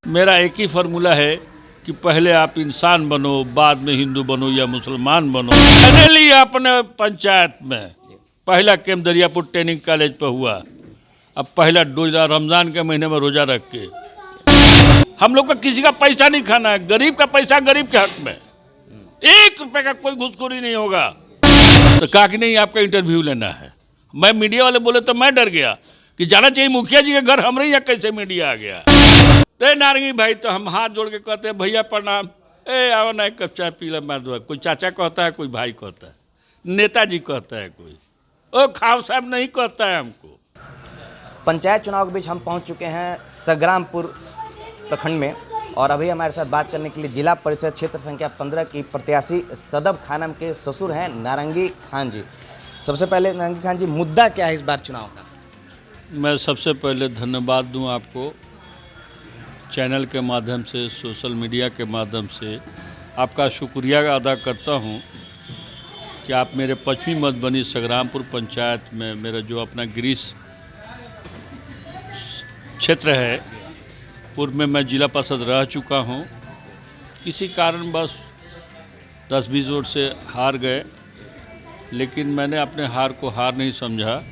मेरा एक ही फार्मूला है कि पहले आप इंसान बनो, बाद में हिंदू बनो या मुसलमान बनो। मैंने लिया अपने पंचायत में, पहला कैंप दरियापुर ट्रेनिंग कॉलेज पे हुआ। अब पहला डोज रमज़ान के महीने में रोज़ा रख के। हम लोग का किसी का पैसा नहीं खाना है, गरीब का पैसा गरीब के हक में। 1 रुपये का कोई घुसखोरी नहीं होगा। तो कहा कि नहीं आपका इंटरव्यू लेना है। मैं मीडिया वाले बोले तो मैं डर गया कि जाना चाहिए मुखिया जी के घर, हमारे यहाँ कैसे मीडिया आ गया। तो नारंगी भाई तो हम हाथ जोड़ के कहते हैं भैया प्रणाम, आओ ना एक कप चाय पी लो। मैं दो, कोई चाचा कहता है, कोई भाई कहता है, नेताजी कहता है, कोई ओ खाव साहब नहीं कहता है हमको। पंचायत चुनाव के बीच हम पहुंच चुके हैं संग्रामपुर प्रखंड में और अभी हमारे साथ बात करने के लिए जिला परिषद क्षेत्र संख्या 15 की प्रत्याशी सदब खानम के ससुर हैं नारंगी खान जी। सबसे पहले नारंगी खान जी, मुद्दा क्या है इस बार चुनाव का? मैं सबसे पहले धन्यवाद दूं आपको, चैनल के माध्यम से, सोशल मीडिया के माध्यम से आपका शुक्रिया अदा करता हूं कि आप मेरे पश्चिमी मधुबनी संग्रामपुर पंचायत में मेरा जो अपना ग्रीस क्षेत्र है, पूर्व में मैं जिला पार्षद रह चुका हूं। किसी कारणवश 10-20 वोट से हार गए, लेकिन मैंने अपने हार को हार नहीं समझा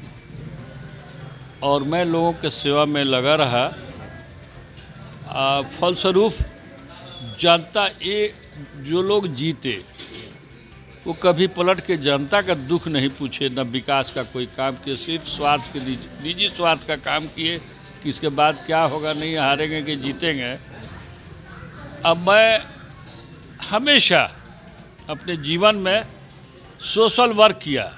और मैं लोगों के सेवा में लगा रहा। फलस्वरूप जनता जो लोग जीते वो कभी पलट के जनता का दुख नहीं पूछे, न विकास का कोई काम किए, सिर्फ स्वार्थ के निजी स्वार्थ का काम किए कि इसके बाद क्या होगा, नहीं हारेंगे कि जीतेंगे। अब मैं हमेशा अपने जीवन में सोशल वर्क किया,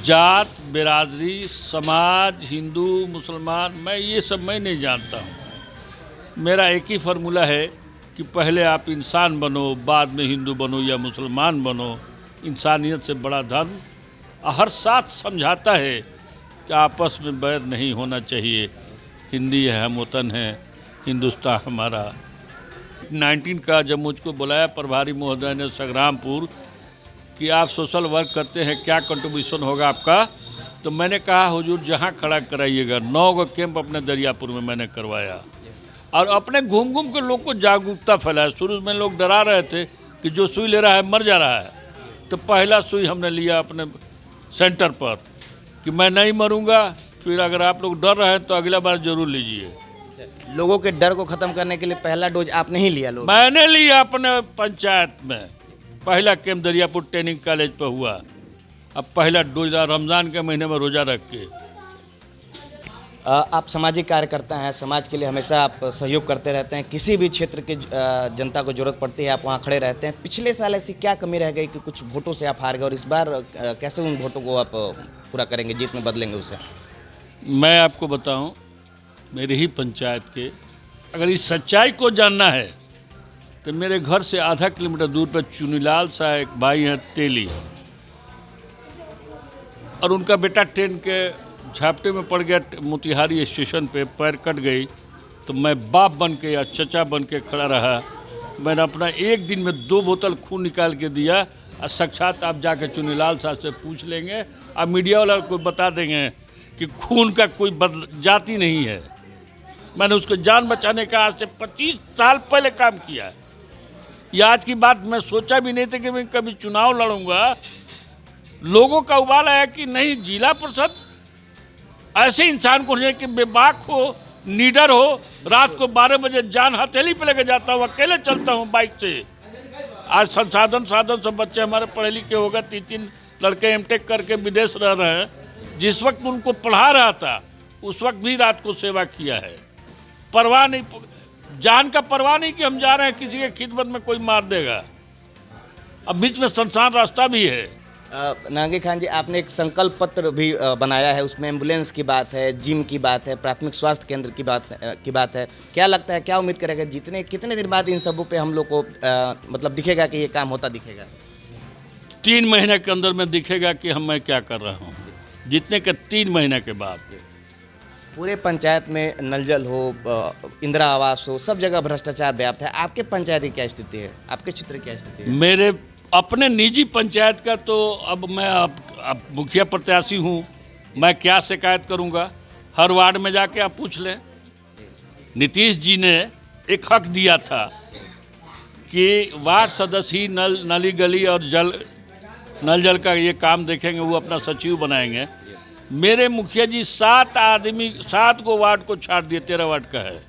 जात बिरादरी समाज हिंदू मुसलमान मैं ये सब मैं नहीं जानता हूँ। मेरा एक ही फार्मूला है कि पहले आप इंसान बनो, बाद में हिंदू बनो या मुसलमान बनो। इंसानियत से बड़ा धर्म हर साथ समझाता है कि आपस में बैर नहीं होना चाहिए। हिंदी है, हम वतन है, हिंदुस्तान हमारा। 19 का जब मुझको बुलाया प्रभारी महोदय ने संग्रामपुर कि आप सोशल वर्क करते हैं, क्या कंट्रीब्यूशन होगा आपका, तो मैंने कहा हुजूर जहाँ खड़ा कराइएगा। 9 गो कैंप अपने दरियापुर में मैंने करवाया और अपने घूम घूम के लोग को जागरूकता फैलाया। शुरू में लोग डरा रहे थे कि जो सुई ले रहा है मर जा रहा है, तो पहला सुई हमने लिया अपने सेंटर पर कि मैं नहीं मरूंगा, फिर अगर आप लोग डर रहे हैं तो अगला बार जरूर लीजिए। लोगों के डर को खत्म करने के लिए पहला डोज आपने ही लिया? मैंने लिया अपने पंचायत में, पहला कैंप दरियापुर ट्रेनिंग कॉलेज पे हुआ। अब पहला डोज रमज़ान के महीने में रोज़ा रख के। आप सामाजिक कार्यकर्ता हैं, समाज के लिए हमेशा आप सहयोग करते रहते हैं, किसी भी क्षेत्र की जनता को जरूरत पड़ती है आप वहाँ खड़े रहते हैं। पिछले साल ऐसी क्या कमी रह गई कि कुछ वोटों से आप हार गए और इस बार कैसे उन वोटों को आप पूरा करेंगे, जीत में बदलेंगे उसे? मैं आपको बताऊं, मेरे ही पंचायत के अगर इस सच्चाई को जानना है तो मेरे घर से आधा किलोमीटर दूर पर चुनीलाल सा एक भाई हैं तेली, और उनका बेटा ट्रेन के झापटे में पड़ गया मोतिहारी स्टेशन पे, पैर कट गई। तो मैं बाप बन के या चचा बन के खड़ा रहा। मैंने अपना एक दिन में 2 बोतल खून निकाल के दिया और साक्षात आप जाके चुनीलाल साहब से पूछ लेंगे और मीडिया वाला को बता देंगे कि खून का कोई जाति नहीं है। मैंने उसको जान बचाने का आज से 25 साल पहले काम किया है। ये आज की बात मैं सोचा भी नहीं था कि मैं कभी चुनाव लड़ूंगा। लोगों का उबाल आया कि नहीं, जिला परिषद ऐसे इंसान को नहीं कि बेबाक हो, नीडर हो, रात को 12 बजे जान हथेली पे लेके जाता हूँ, अकेले चलता हूँ बाइक से। आज साधन सब बच्चे हमारे पढ़े लिखे हो गए, 3 लड़के एमटेक करके विदेश रह रहे हैं। जिस वक्त उनको पढ़ा रहा था उस वक्त भी रात को सेवा किया है। परवाह नहीं, जान का परवाह नहीं कि हम जा रहे हैं किसी के खिदमत में कोई मार देगा। अब बीच में सुनसान रास्ता भी है। नारंगी खान जी, आपने एक संकल्प पत्र भी बनाया है, उसमें एम्बुलेंस की बात है, जिम की बात है, प्राथमिक स्वास्थ्य केंद्र की बात है। क्या लगता है, क्या उम्मीद करेगा, कितने दिन बाद इन सबों पे हम लोग को मतलब दिखेगा कि ये काम होता दिखेगा? 3 महीने के अंदर में दिखेगा कि मैं क्या कर रहा हूँ। जीतने के 3 महीने के बाद पूरे पंचायत में नल जल हो, इंदिरा आवास हो, सब जगह भ्रष्टाचार व्याप्त है। आपके पंचायत की क्या स्थिति है, आपके क्षेत्र की क्या स्थिति है? मेरे अपने निजी पंचायत का तो अब मैं अब मुखिया प्रत्याशी हूँ, मैं क्या शिकायत करूँगा? हर वार्ड में जाके आप पूछ लें। नीतीश जी ने एक हक दिया था कि वार्ड सदस्य ही नली गली और नल जल का ये काम देखेंगे, वो अपना सचिव बनाएंगे। मेरे मुखिया जी 7 को वार्ड को छाट दिए, 13 वार्ड का है,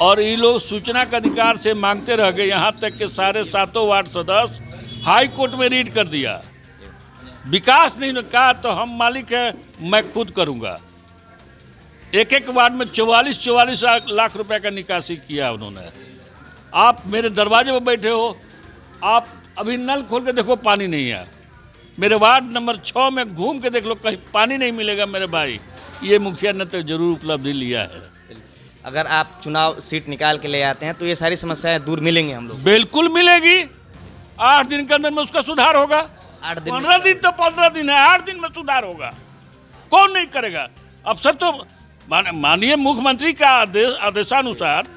और ये लोग सूचना का अधिकार से मांगते रह गए, यहाँ तक कि सारे 7 वार्ड सदस्य हाई कोर्ट में रीट कर दिया। विकास नहीं कहा तो हम मालिक हैं, मैं खुद करूँगा। एक वार्ड में 44 लाख रुपए का निकासी किया उन्होंने। आप मेरे दरवाजे पर बैठे हो, आप अभी नल खोल के देखो, पानी नहीं है। मेरे वार्ड नंबर 6 में घूम के देख लो, कहीं पानी नहीं मिलेगा मेरे भाई। ये मुखिया ने तो जरूर उपलब्धि लिया है। अगर आप चुनाव सीट निकाल के ले आते हैं तो ये सारी समस्याएं दूर मिलेंगे हम लोग? बिल्कुल मिलेगी। 8 दिन के अंदर में उसका सुधार होगा। 8 दिन? 15 दिन तो 15 दिन है, 8 दिन में सुधार होगा। कौन नहीं करेगा? अफसर तो माननीय मुख्यमंत्री का आदेशानुसार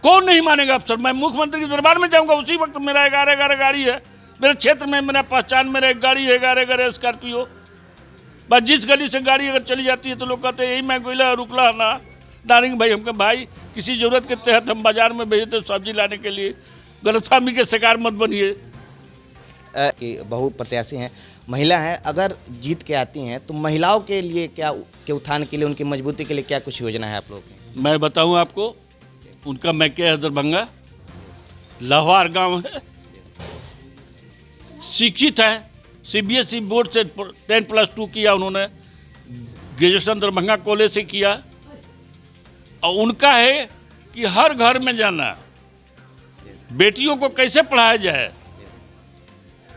कौन नहीं मानेगा अफसर? मैं मुख्यमंत्री के दरबार में जाऊंगा, उसी वक्त मेरा 11 गाड़ी है मेरे क्षेत्र में, मेरा पहचान, मेरा एक गाड़ी है 11 स्कॉर्पियो। बस जिस गली से गाड़ी अगर चली जाती है तो लोग कहते हैं यही मैं गोइला रुकला ना डालेंगे भाई। हमको भाई किसी ज़रूरत के तहत हम बाजार में भेजते सब्जी लाने के लिए, गलतफहमी के शिकार मत बनिए। कि बहु प्रत्याशी हैं, महिला हैं, अगर जीत के आती हैं तो महिलाओं के लिए क्या, के उत्थान के लिए, उनकी मजबूती के लिए क्या कुछ योजना है आप लोगों की? मैं बताऊं आपको, उनका मैं क्या है, दरभंगा लाहौर गांव है, शिक्षित है, CBSE बोर्ड से 10+2 किया उन्होंने, ग्रेजुएशन दरभंगा कॉलेज से किया। और उनका है कि हर घर में जाना, बेटियों को कैसे पढ़ाया जाए।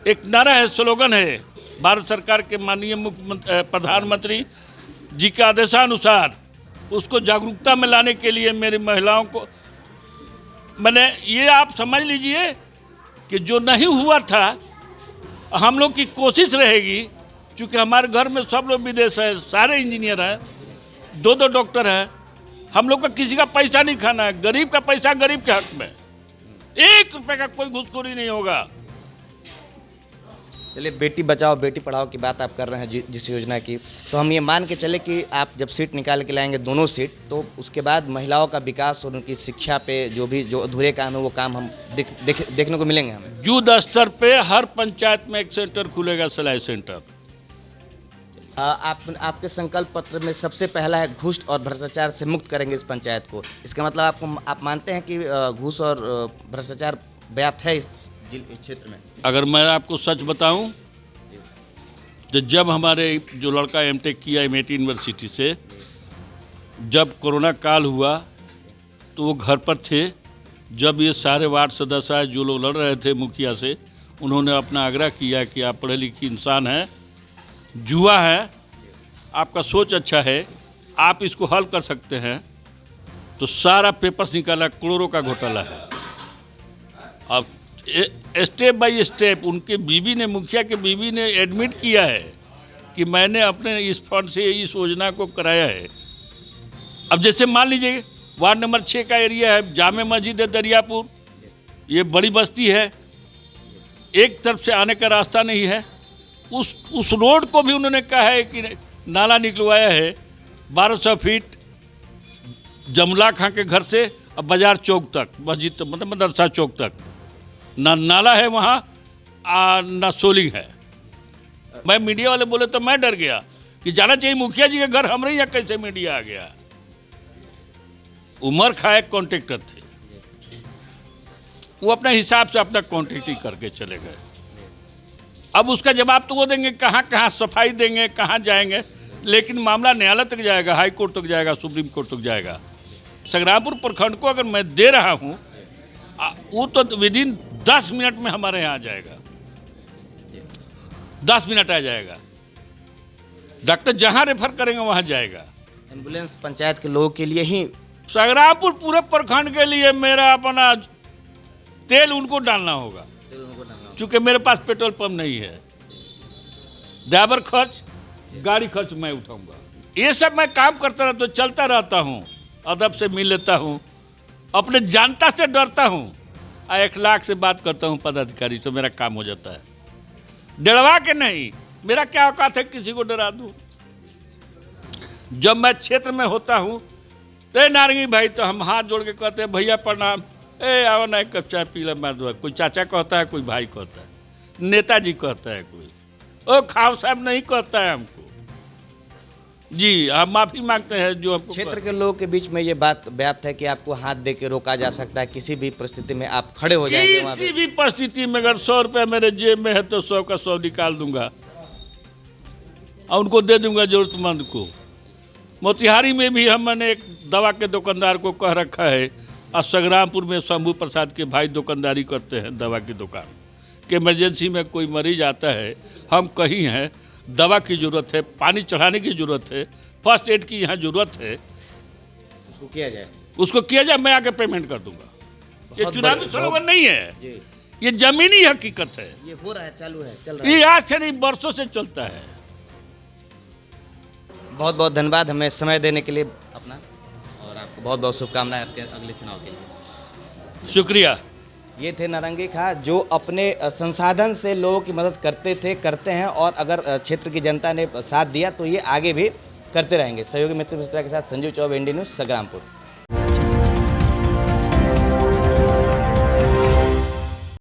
एक नारा है, स्लोगन है भारत सरकार के माननीय मुख्यमंत्री प्रधानमंत्री जी के आदेशानुसार, उसको जागरूकता में लाने के लिए मेरी महिलाओं को मैंने, ये आप समझ लीजिए कि जो नहीं हुआ था, हम लोग की कोशिश रहेगी, क्योंकि हमारे घर में सब लोग विदेश है, सारे इंजीनियर हैं, 2 डॉक्टर हैं, हम लोग का किसी का पैसा नहीं खाना है। गरीब का पैसा गरीब के हक में, 1 रुपये का कोई घूसखोरी नहीं होगा। चलिए, बेटी बचाओ बेटी पढ़ाओ की बात आप कर रहे हैं जिस योजना की, तो हम ये मान के चले कि आप जब सीट निकाल के लाएंगे, दोनों सीट, तो उसके बाद महिलाओं का विकास और उनकी शिक्षा पे जो अधूरे काम है वो काम हम देखने को मिलेंगे हमें। युद्ध स्तर पे हर पंचायत में एक सेंटर खुलेगा, सिलाई सेंटर। आपके संकल्प पत्र में सबसे पहला है घूस और भ्रष्टाचार से मुक्त करेंगे इस पंचायत को। इसका मतलब आप मानते हैं कि घूस और भ्रष्टाचार व्याप्त है इस क्षेत्र में? अगर मैं आपको सच बताऊं तो जब हमारे जो लड़का M.Tech किया MIT यूनिवर्सिटी से, जब कोरोना काल हुआ तो वो घर पर थे। जब ये सारे वार्ड सदस्य आए जो लोग लड़ रहे थे मुखिया से, उन्होंने अपना आग्रह किया कि आप पढ़े लिखे इंसान हैं, जुआ है, आपका सोच अच्छा है, आप इसको हल कर सकते हैं, तो सारा पेपर्स निकाला, करोड़ों का घोटाला है। अब स्टेप बाय स्टेप उनके बीवी ने, मुखिया के बीवी ने एडमिट किया है कि मैंने अपने इस फंड से इस योजना को कराया है। अब जैसे मान लीजिए वार्ड नंबर 6 का एरिया है, जामे मस्जिद है दरियापुर, ये बड़ी बस्ती है, एक तरफ से आने का रास्ता नहीं है। उस रोड को भी उन्होंने कहा है कि नाला निकलवाया है 1200 फीट जमला खां के घर से अब बाजार चौक तक, मस्जिद मतलब मदरसा चौक तक, ना नाला है वहाँ, ना सोलिंग है। मैं मीडिया वाले बोले तो मैं डर गया कि जाना चाहिए मुखिया जी के घर, हमरे यहाँ कैसे मीडिया आ गया। उमर खां एक कॉन्ट्रैक्टर थे, वो अपने हिसाब से अपना कॉन्ट्रैक्ट ही करके चले गए। अब उसका जवाब तो वो देंगे, कहाँ कहाँ सफाई देंगे, कहाँ जाएंगे, लेकिन मामला न्यायालय तक जाएगा, हाई कोर्ट तक जाएगा, सुप्रीम कोर्ट तक जाएगा। संग्रामपुर प्रखंड को अगर मैं दे रहा हूँ, वो तो विदिन 10 मिनट में हमारे यहाँ आ जाएगा, 10 मिनट आ जाएगा। डॉक्टर जहाँ रेफर करेंगे वहाँ जाएगा। एम्बुलेंस पंचायत के लोगों के लिए ही? संग्रामपुर पूरे प्रखंड के लिए मेरा अपना तेल उनको डालना होगा, क्योंकि मेरे पास पेट्रोल पंप नहीं है। ड्राइवर खर्च, गाड़ी खर्च मैं उठाऊंगा। ये सब मैं काम करता रहता हूँ, चलता रहता हूँ, अदब से मिल लेता हूँ, अपने जनता से डरता हूँ, 1 लाख से बात करता हूँ पदाधिकारी से, मेरा काम हो जाता है। डरवा के नहीं, मेरा क्या औकात है किसी को डरा दूँ। जब मैं क्षेत्र में होता हूँ तो नारंगी भाई तो हम हाथ जोड़ के कहते हैं भैया प्रणाम, आओ ना एक कप चाय पी ले मार दो। कोई चाचा कहता है, कोई भाई कहता है, नेताजी कहता है, कोई ओ खाओ साहब नहीं कहता है हमको। जी हम माफ़ी मांगते हैं जो हमको क्षेत्र के लोगों के बीच में ये बात व्याप्त है कि आपको हाथ दे के रोका जा सकता है, किसी भी परिस्थिति में आप खड़े हो जाएंगे वहाँ किसी पे। भी परिस्थिति में अगर 100 रुपया मेरे जेब में है तो 100 का 100 निकाल दूंगा और उनको दे दूंगा जरूरतमंद को। मोतिहारी में भी हमने एक दवा के दुकानदार को कह रखा है, और संग्रामपुर में शंभू प्रसाद के भाई दुकानदारी करते हैं दवा की दुकान कि इमरजेंसी में कोई मरीज आता है, हम कहीं हैं, दवा की ज़रूरत है, पानी चढ़ाने की ज़रूरत है, फर्स्ट एड की यहाँ ज़रूरत है, उसको किया जाए, उसको किया जाए, मैं आके पेमेंट कर दूंगा। ये बहुत चुनावी बड़े- स्लोगन नहीं है, जी ये जमीनी हकीकत है। ये हो रहा है, चालू है, चल रहा है। ये आज से नहीं वर्षों से चलता है। बहुत बहुत धन्यवाद हमें समय देने के लिए अपना, और आपको बहुत बहुत शुभकामनाएं आपके अगले चुनाव के लिए। शुक्रिया। ये थे नारंगी खा जो अपने संसाधन से लोगों की मदद करते हैं, और अगर क्षेत्र की जनता ने साथ दिया तो ये आगे भी करते रहेंगे। सहयोगी मित्र मिश्रा के साथ संजीव चौबे, इंडिया न्यूज़, संग्रामपुर।